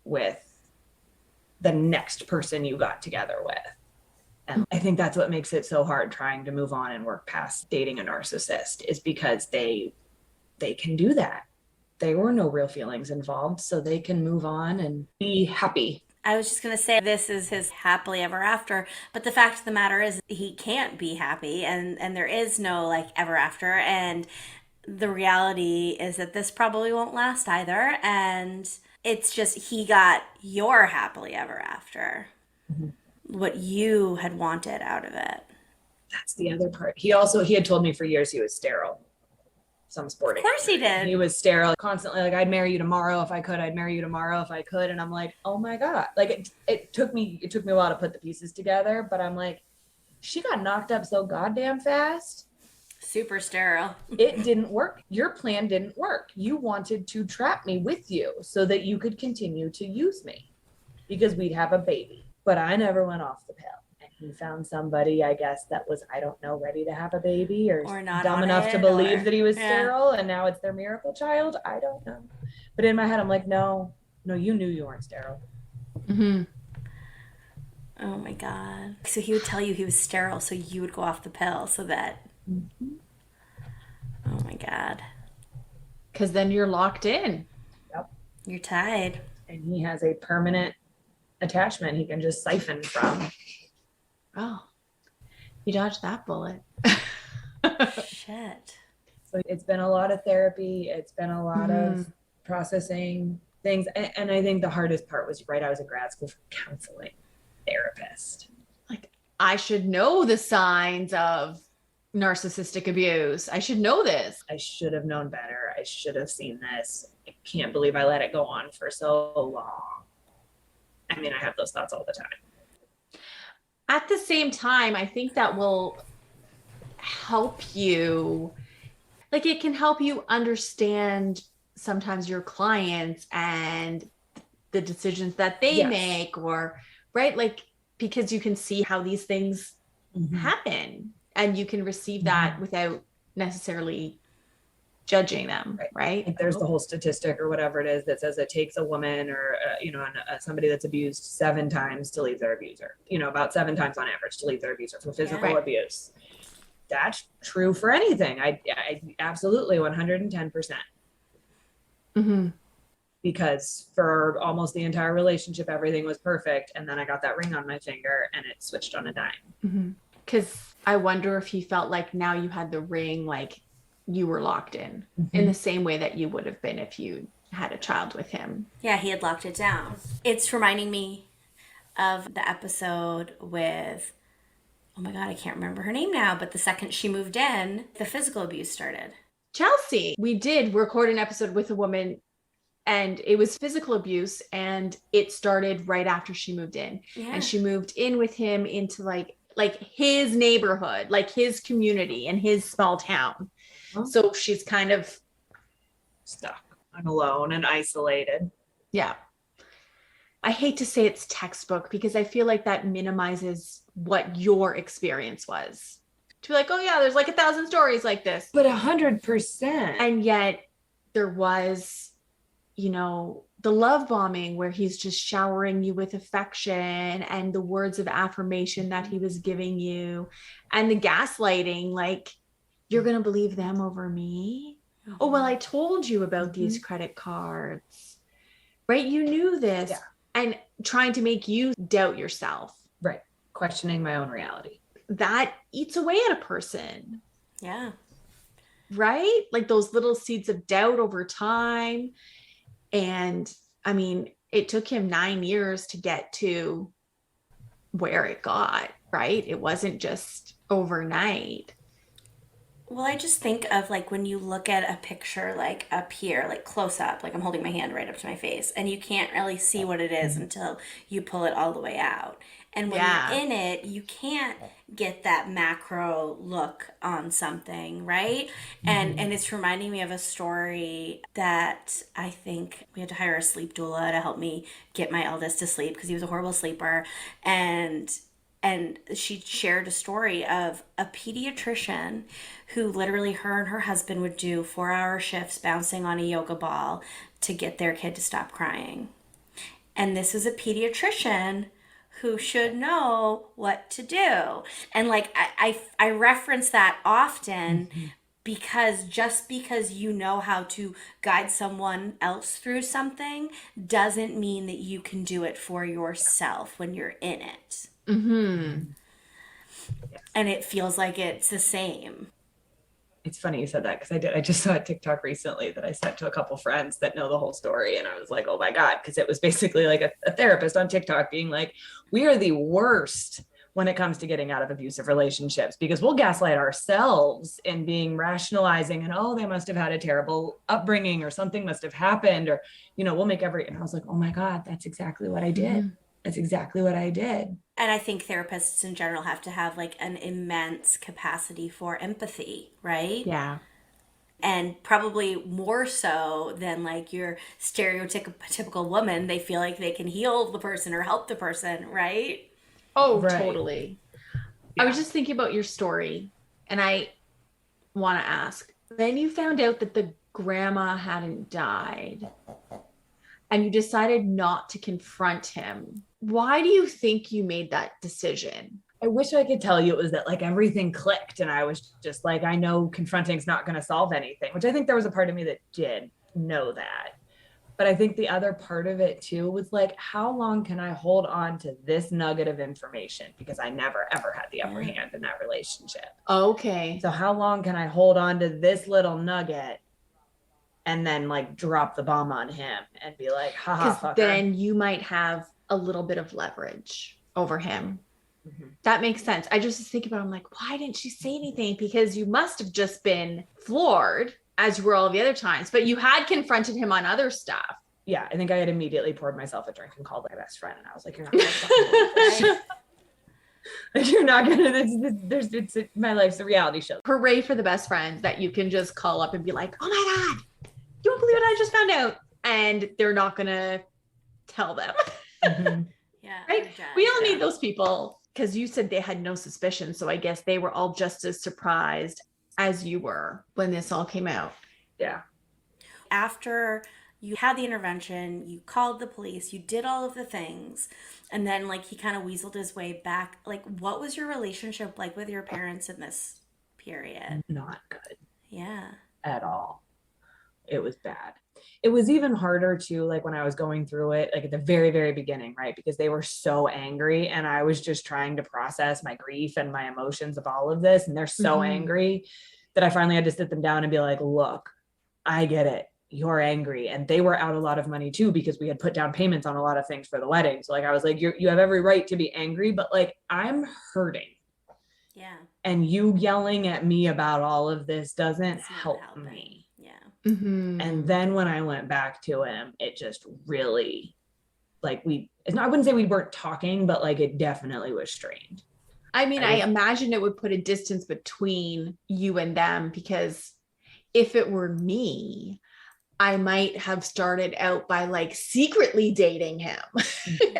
with the next person you got together with. And I think that's what makes it so hard trying to move on and work past dating a narcissist, is because they can do that. There were no real feelings involved, so they can move on and be happy. I was just going to say this is his happily ever after, but the fact of the matter is he can't be happy, and there is no like ever after, and the reality is that this probably won't last either, and it's just he got your happily ever after. What you had wanted out of it. That's the other part. He had told me for years he was sterile. Some sporting. Of course he did. He was sterile constantly. Like, I'd marry you tomorrow if I could. I'd marry you tomorrow if I could. And I'm like, oh my God. Like it took me a while to put the pieces together, but I'm like, she got knocked up so goddamn fast. Super sterile. It didn't work. Your plan didn't work. You wanted to trap me with you so that you could continue to use me because we'd have a baby. But I never went off the pill. And he found somebody, I guess, that was, I don't know, ready to have a baby or not dumb enough to believe that he was sterile, and now it's their miracle child. I don't know. But in my head, I'm like, no, you knew you weren't sterile. Oh my God. So he would tell you he was sterile so you would go off the pill so that... Oh my God. Because then you're locked in. Yep. You're tied. And he has a permanent attachment he can just siphon from. Oh, you dodged that bullet. Shit. So it's been a lot of therapy. It's been a lot of processing things. And I think the hardest part was, I was in grad school for counseling therapist. Like, I should know the signs of narcissistic abuse. I should know this. I should have known better. I should have seen this. I can't believe I let it go on for so long. I mean, I have those thoughts all the time. At the same time, I think that will help you. Like, it can help you understand sometimes your clients and the decisions that they make, or right, like, because you can see how these things happen and you can receive that without necessarily judging them, right? Like, there's the whole statistic or whatever it is that says it takes a woman or somebody that's abused 7 times to leave their abuser, about 7 times on average to leave their abuser for physical abuse. That's true for anything. I absolutely 110%. Because for almost the entire relationship, everything was perfect. And then I got that ring on my finger and it switched on a dime. Because I wonder if he felt like now you had the ring, like you were locked in the same way that you would have been if you had a child with him. Yeah, he had locked it down. It's reminding me of the episode with, oh my God, I can't remember her name now, but the second she moved in, the physical abuse started. Chelsea, we did record an episode with a woman and it was physical abuse, and it started right after she moved in. And she moved in with him into like his neighborhood, like his community and his small town. So she's kind of stuck and alone and isolated. Yeah. I hate to say it's textbook because I feel like that minimizes what your experience was. To be like, oh yeah, there's like 1,000 stories like this. But 100%. And yet there was, the love bombing where he's just showering you with affection and the words of affirmation that he was giving you, and the gaslighting, like, you're going to believe them over me? Oh, well, I told you about these credit cards, right? You knew this. Yeah. And trying to make you doubt yourself. Right. Questioning my own reality. That eats away at a person. Yeah. Right? Like those little seeds of doubt over time. And I mean, it took him 9 years to get to where it got, right? It wasn't just overnight. Well, I just think of like when you look at a picture like up here, like close up, like I'm holding my hand right up to my face, and you can't really see what it is Mhm. until you pull it all the way out. And when you're Yeah. in it, you can't get that macro look on something, right? And Mhm. it's reminding me of a story that I think we had to hire a sleep doula to help me get my eldest to sleep because he was a horrible sleeper. And she shared a story of a pediatrician who literally her and her husband would do 4-hour shifts bouncing on a yoga ball to get their kid to stop crying. And this is a pediatrician who should know what to do. And like I reference that often Mhm. because just because you know how to guide someone else through something doesn't mean that you can do it for yourself when you're in it. Mm-hmm. Mhm. Yes. And it feels like it's the same. It's funny you said that because I just saw a TikTok recently that I sent to a couple friends that know the whole story. And I was like, oh my God, because it was basically like a therapist on TikTok being like, we are the worst when it comes to getting out of abusive relationships because we'll gaslight ourselves in being rationalizing and, oh, they must have had a terrible upbringing or something must have happened or, we'll make and I was like, oh my God, that's exactly what I did. Mm-hmm. That's exactly what I did. And I think therapists in general have to have like an immense capacity for empathy, right? Yeah. And probably more so than like your stereotypical woman, they feel like they can heal the person or help the person, right? Oh, Right. totally. I was Yeah. just thinking about your story, and I want to ask, then you found out that the grandma hadn't died and you decided not to confront him. Why do you think you made that decision? I wish I could tell you it was that like everything clicked and I was just like, I know confronting's not going to solve anything, which I think there was a part of me that did know that. But I think the other part of it too was like, how long can I hold on to this nugget of information? Because I never ever had the upper Yeah. hand in that relationship. Okay. So how long can I hold on to this little nugget and then like drop the bomb on him and be like, haha, Because fucker. then you might have a little bit of leverage over him. Mm-hmm. That makes sense. I just was thinking about, I'm like, why didn't she say anything? Because you must have just been floored as were all the other times, but you had confronted him on other stuff. Yeah, I think I had immediately poured myself a drink and called my best friend. And I was like, you're not going to like, you're not going to, it's my life's a reality show. Hooray for the best friends that you can just call up and be like, oh my God, you don't believe what I just found out. And they're not going to tell them. Mm-hmm. Yeah. Right? We all need those people because you said they had no suspicion. So I guess they were all just as surprised as you were when this all came out. Yeah. After you had the intervention, you called the police, you did all of the things, and then like he kind of weaseled his way back. Like, what was your relationship like with your parents in this period? Not good Yeah. at all. It was bad. It was even harder to like when I was going through it, like at the very, very beginning, right? Because they were so angry and I was just trying to process my grief and my emotions of all of this. And they're so angry that I finally had to sit them down and be like, look, I get it. You're angry. And they were out a lot of money too, because we had put down payments on a lot of things for the wedding. So like, I was like, you have every right to be angry, but like, I'm hurting. Yeah. And you yelling at me about all of this doesn't It's not help helping. me. Yeah. Mm-hmm. And then when I went back to him, it just really like I wouldn't say we weren't talking, but like it definitely was strained. I mean, I imagine it would put a distance between you and them because if it were me, I might have started out by like secretly dating him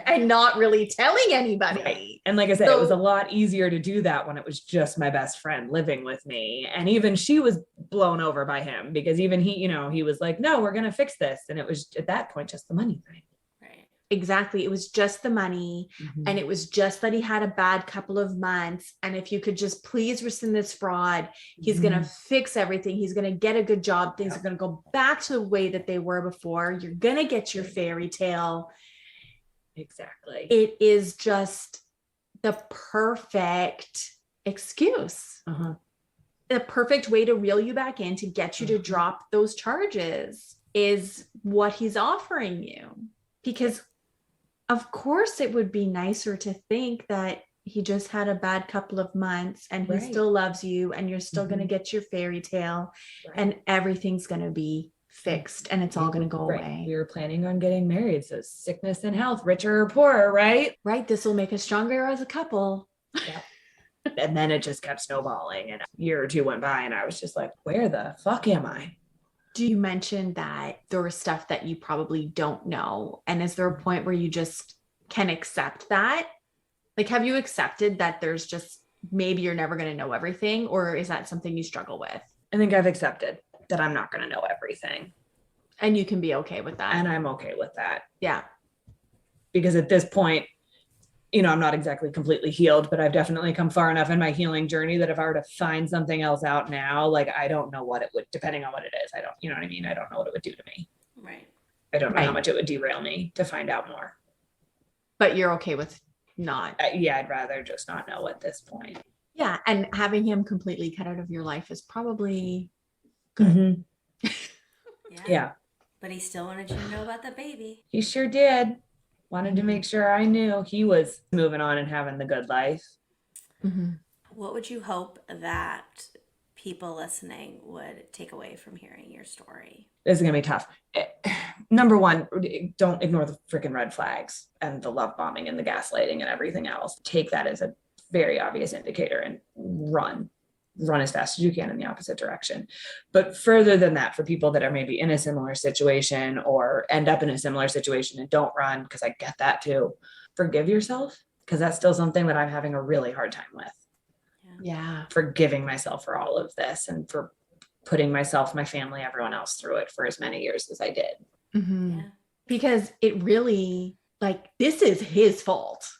and not really telling anybody. Right. And like I said, it was a lot easier to do that when it was just my best friend living with me. And even she was blown over by him because even he, he was like, no, we're going to fix this. And it was at that point, just the money thing. Right. Exactly. It was just the money. Mm-hmm. And it was just that he had a bad couple of months. And if you could just please rescind this fraud, he's going to fix everything. He's going to get a good job. Things are going to go back to the way that they were before. You're going to get your fairy tale. Exactly. It is just the perfect excuse. Uh-huh. The perfect way to reel you back in to get you to drop those charges is what he's offering you. Because of course it would be nicer to think that he just had a bad couple of months and he Right. still loves you and you're still going to Mhm. get your fairy tale Right. and everything's going to be fixed and it's all going to go Right. away. We were planning on getting married. So sickness and health, richer or poorer, right? Right. This will make us stronger as a couple. Yeah. And then it just kept snowballing. And a year or two went by and I was just like, where the fuck am I? Do you mention that there was stuff that you probably don't know? And is there a point where you just can accept that? Like, have you accepted that there's just maybe you're never going to know everything, or is that something you struggle with? I think I've accepted that I'm not going to know everything. And you can be okay with that. And I'm okay with that. Yeah. Because at this point, you know, I'm not exactly completely healed, but I've definitely come far enough in my healing journey that if I were to find something else out now, like, I don't know what it would, depending on what it is. I don't, you know what I mean? I don't know what it would do to me. Right. I don't know how Right. much it would derail me to find out more. But you're okay with not. Yeah, I'd rather just not know at this point. Yeah. And having him completely cut out of your life is probably Mhm. Yeah, But he still wanted you to know about the baby. he sure did. Wanted to make sure I knew he was moving on and having the good life. What would you hope that people listening would take away from hearing your story? This is gonna be tough. Number one, don't ignore the freaking red flags and the love bombing and the gaslighting and everything else. Take that as a very obvious indicator and run as fast as you can in the opposite direction. But further than that, for people that are maybe in a similar situation or end up in a similar situation and don't run, because I get that too, forgive yourself, because that's still something that I'm having a really hard time with. Yeah. Forgiving myself for all of this and for putting myself, my family, everyone else through it for as many years as I did. Yeah. Because it really, like, this is his fault.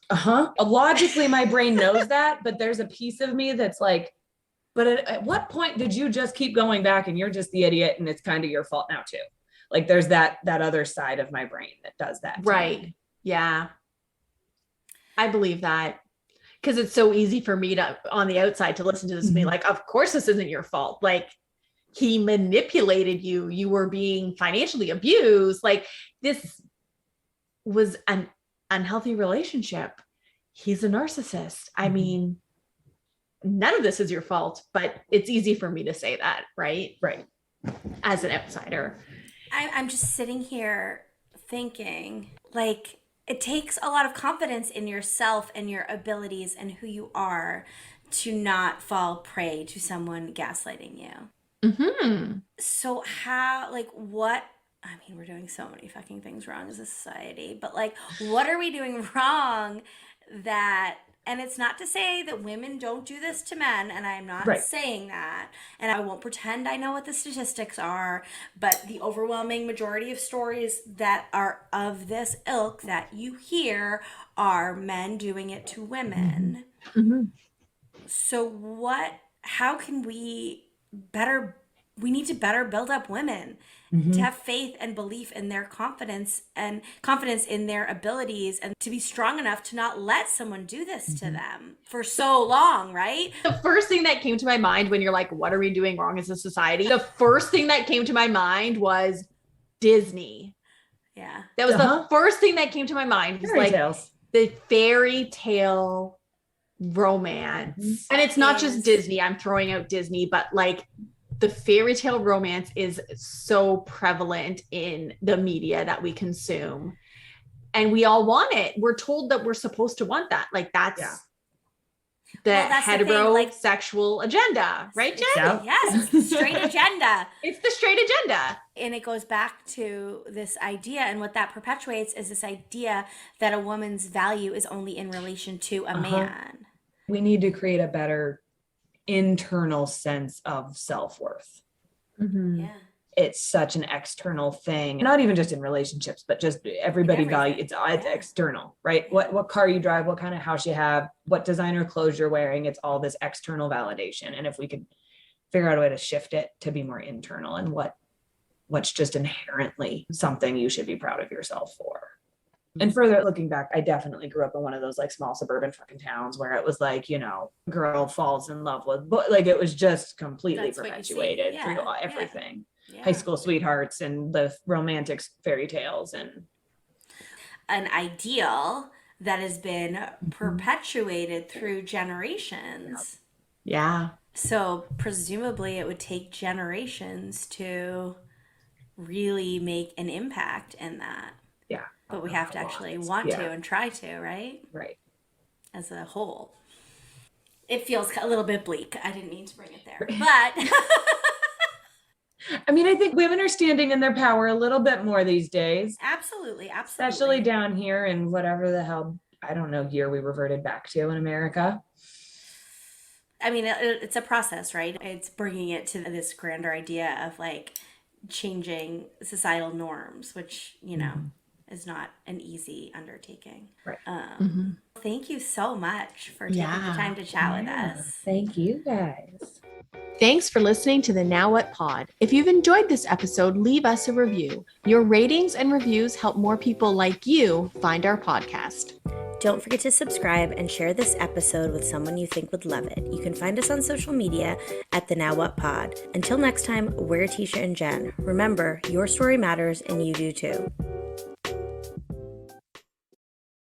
Logically, my brain knows that, but there's a piece of me that's like, but at what point did you just keep going back and you're just the idiot and it's kind of your fault now too? Like, there's that other side of my brain that does that. Right. Yeah. I believe that. Because it's so easy for me to, on the outside, to listen to this and be like, of course this isn't your fault. Like, he manipulated you. You were being financially abused. Like, this was an unhealthy relationship. He's a narcissist. I mean, none of this is your fault, but it's easy for me to say that, right? Right. As an outsider. I'm just sitting here thinking, like, it takes a lot of confidence in yourself and your abilities and who you are to not fall prey to someone gaslighting you. So how, like, what, I mean, we're doing so many fucking things wrong as a society, but, like, what are we doing wrong that, and it's not to say that women don't do this to men, and I'm not saying that, and I won't pretend I know what the statistics are, but the overwhelming majority of stories that are of this ilk that you hear are men doing it to women. So how can we need to better build up women to have faith and belief in their confidence and confidence in their abilities, and to be strong enough to not let someone do this to them for so long, right? The first thing that came to my mind when you're like, what are we doing wrong as a society? The first thing that came to my mind was Disney. Yeah. That was the first thing that came to my mind. Was like Fairytales. the fairy tale romance. And it's not just Disney. I'm throwing out Disney, but like, the fairy tale romance is so prevalent in the media that we consume, and we all want it. We're told that we're supposed to want that. Like, that's that's the thing, heterosexual agenda, right, Jen? Yeah. Yes, it's the straight agenda. It's the straight agenda. And it goes back to this idea, and what that perpetuates is this idea that a woman's value is only in relation to a man. We need to create a better internal sense of self-worth. Yeah. It's such an external thing, not even just in relationships, but just everybody value. It's external, right? What car you drive, what kind of house you have, what designer clothes you're wearing. It's all this external validation. And if we could figure out a way to shift it to be more internal, and what's just inherently something you should be proud of yourself for. And further looking back, I definitely grew up in one of those like small suburban fucking towns where it was like, you know, girl falls in love with, but like, it was just completely perpetuated through everything. Yeah. High school sweethearts and the romantic fairy tales and an ideal that has been perpetuated through generations. Yeah. So presumably it would take generations to really make an impact in that. Yeah. But we have to actually want to and try to, right? Right. As a whole. It feels a little bit bleak. I didn't mean to bring it there. But I mean, I think women are standing in their power a little bit more these days. absolutely. Especially down here in whatever the hell, I don't know, year we reverted back to in America. I mean, it's a process, right? It's bringing it to this grander idea of like changing societal norms, which, you know, is not an easy undertaking. Right. Thank you so much for taking the time to chat with us. Thank you guys. Thanks for listening to the Now What Pod. If you've enjoyed this episode, leave us a review. Your ratings and reviews help more people like you find our podcast. Don't forget to subscribe and share this episode with someone you think would love it. You can find us on social media at the Now What Pod. Until next time, we're Tisha and Jen. Remember, your story matters and you do too.